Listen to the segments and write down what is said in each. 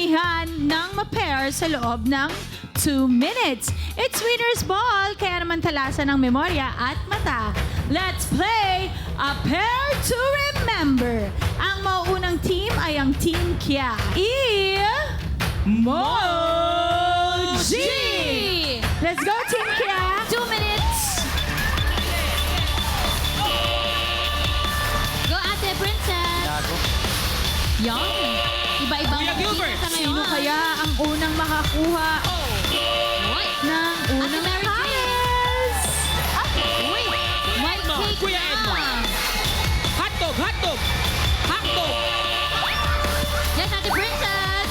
karamihan ng ma-pair sa loob ng 2 minutes. It's winner's ball, kaya naman talasan ng memorya at mata. Let's play a pair to remember. Ang mauunang team ay ang Team Kia. Emoji! Let's go, Team Kia! 2 minutes. Go, Ate Princess. Yan. Iba-ibang Kuya Gilbert. pinata ngayon. Sino kaya ang unang makakuha Uy. ng unang Ate Mary prize? Uy. White Edmond. cake Kuya na. Edmond. Hotdog, hotdog. Hotdog. Yes, Ate Princess.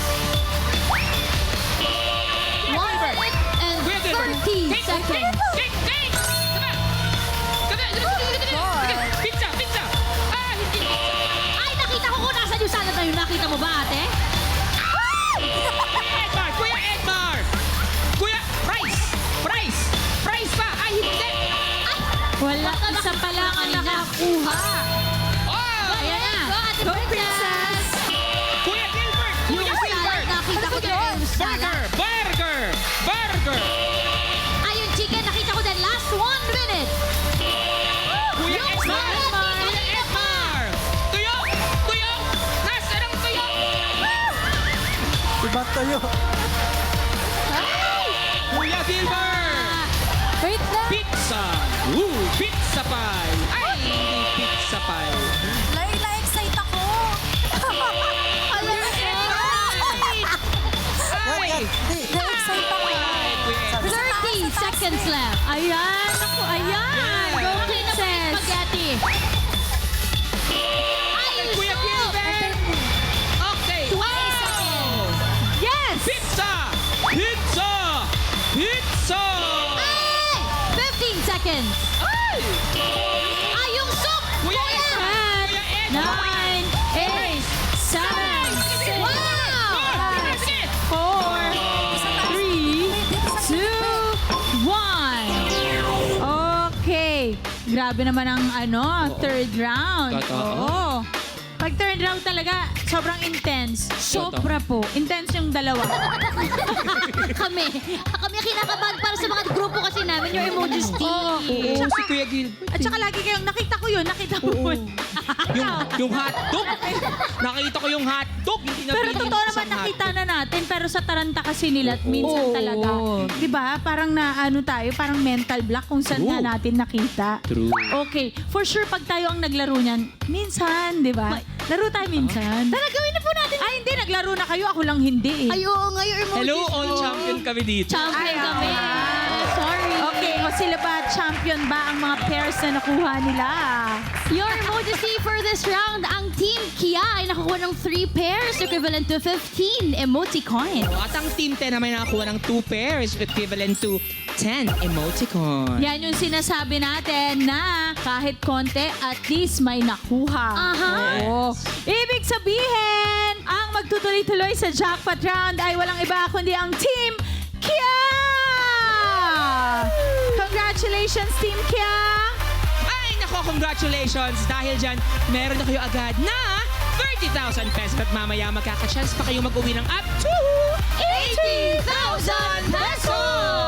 1 minute and Kuya Gilbert. 30 Cake, seconds. Cake, cake. Come on. Pizza, pizza. Ah, hindi pizza. Ay, nakita ko kung nasan yung salad na yun. Nakita mo ba, ate? Edmar, Kuya Edmar. Kuya, rice. Rice. Rice pa. Ay, hindi. Wala, isa pa lang ang nakakuha. Oh. Ayan na. Go, Ate Go, Princess. Kuya Gilbert. Yung Kuya salad, Gilbert. nakita ko din yung salad. Burger. Burger. Ay, yung chicken, nakita ko din. Last 1 minute. Kuya Yung Edmar. salad, Kuya Edmar. Tuyo. Tuyo. Nasaan ang tuyo? Ibang tayo. Kuya Gilbert. Wait lang. Pizza. Pizza pie. Ay, hindi pizza pie. Na-excite ako. Ay. Na-excite ako. Ay, Kuya Edmar. 30 seconds left. Ayan, ako, ayan. Go, Okay na po yung Princess. spaghetti. Ay, Kuya soup. Gilbert. Okay. 20 seconds. Yes! Pizza. Pizza. Pizza. Ay! 15 seconds. Ay. Ay, yung soup. Kuya Edmar. Kuya Edmar. 9, 8, 7, 6, Wow! Sige, sige. 4, 3, 2, 1. Okay. Grabe naman ang third round. Totoo. Oo. Pag third round talaga, sobrang intense. Sobra po. Intense yung dalawa. kami kinakabahan para sa mga grupo kasi namin, yung emojis team. Oo. Oo, si Kuya Gilbert. At saka lagi kayong, nakita ko yun. Yung hotdog. Nakita ko yung hotdog. Hindi na Pero pinili totoo sa naman hotdog. nakita na natin. Pero sa taranta kasi nila, minsan Oo. talaga. Di ba? Parang tayo, parang mental block kung saan True. nga natin nakita. True. Okay. For sure, pag tayo ang naglaro niyan, minsan, di ba? Laro tayo minsan. Tara, gawin na po natin. Ay, hindi. Naglaro na kayo. Ako lang hindi eh. Ay, oo nga, yung emojis Hello, mo. all champion kami dito. Champion Ay, kami. Sorry. Okay. O sila ba, champion ba ang mga pairs na nakuha nila? Your emoji for this round, ang Team Kia ay nakakuha ng 3 pairs equivalent to 15 emoticon. At ang Team 10 naman nakakuha ng 2 pairs equivalent to 10 emoticon. Yan yung sinasabi natin na kahit konti, at least may nakuha. Aha. Oo. Ibig sabihin, ang magtutuloy-tuloy sa jackpot round ay walang iba kundi ang Team Kia! Congratulations, Team Kia! Ay, nako, congratulations! Dahil dyan, meron na kayo agad na 30,000 pesos at mamaya magkaka-chance pa kayo mag-uwi ng up to 80,000 pesos!